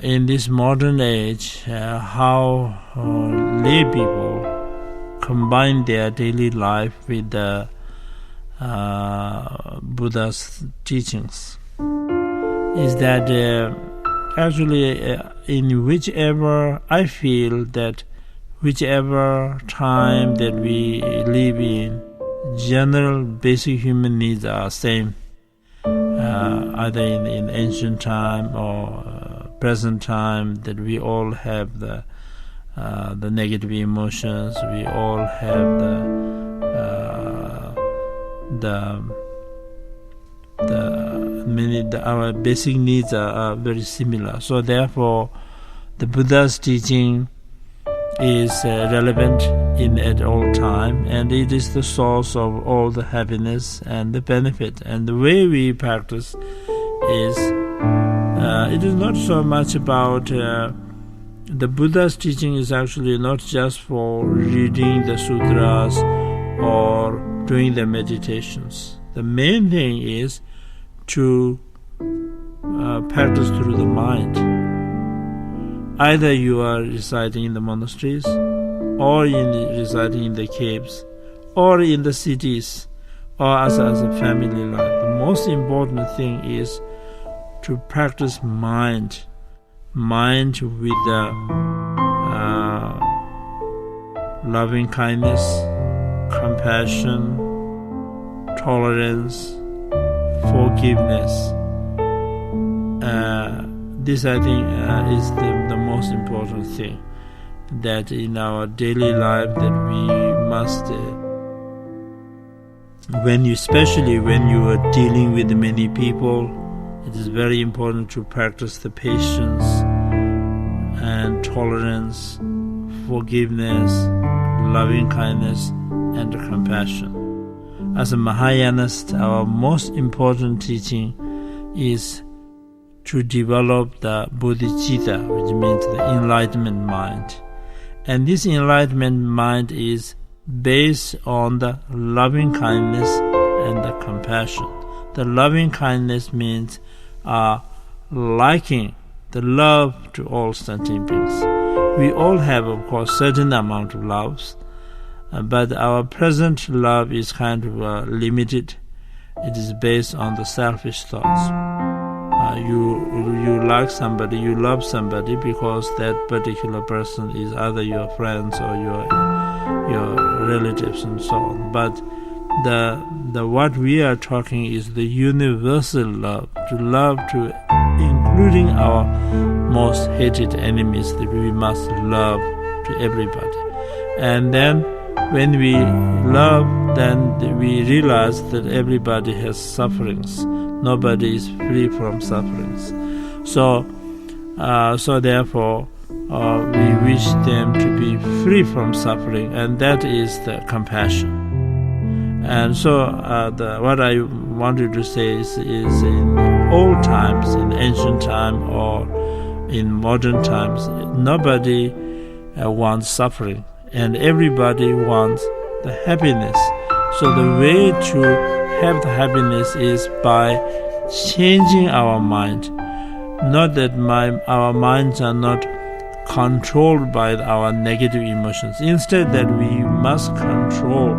in this modern age, how lay people combine their daily life with the Buddha's teachings is that actually in whichever I feel that whichever time that we live in, general basic human needs are same, either in ancient time or present time, that we all have the negative emotions, we all have our basic needs are very similar. So therefore, the Buddha's teaching is relevant at all time, and it is the source of all the happiness and the benefit. And the way we practice is, it is not so much about the Buddha's teaching is actually not just for reading the sutras or doing the meditations. The main thing is to practice through the mind. Either you are residing in the monasteries, or residing in the caves, or in the cities, or as a family life. The most important thing is to practice mind with the loving kindness, compassion, tolerance, forgiveness. This, I think, is the most important thing, that in our daily life that we must, especially when you are dealing with many people, it is very important to practice the patience and tolerance, forgiveness, loving kindness, and compassion. As a Mahayanist, our most important teaching is to develop the bodhicitta, which means the enlightenment mind. And this enlightenment mind is based on the loving kindness and the compassion. The loving kindness means liking, the love to all sentient beings. We all have, of course, certain amount of loves, but our present love is kind of limited. It is based on the selfish thoughts. You like somebody, you love somebody because that particular person is either your friends or your relatives and so on. But the what we are talking is the universal love, to including our most hated enemies, that we must love to everybody. And then when we love, then we realize that everybody has sufferings. Nobody is free from sufferings. So therefore, we wish them to be free from suffering, and that is the compassion. And so what I wanted to say is in old times, in ancient time or in modern times, nobody wants suffering, and everybody wants the happiness. So the way to have the happiness is by changing our mind. Not that our minds are not controlled by our negative emotions. Instead, that we must control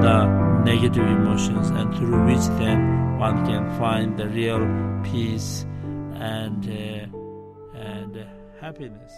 the negative emotions, and through which then one can find the real peace and happiness.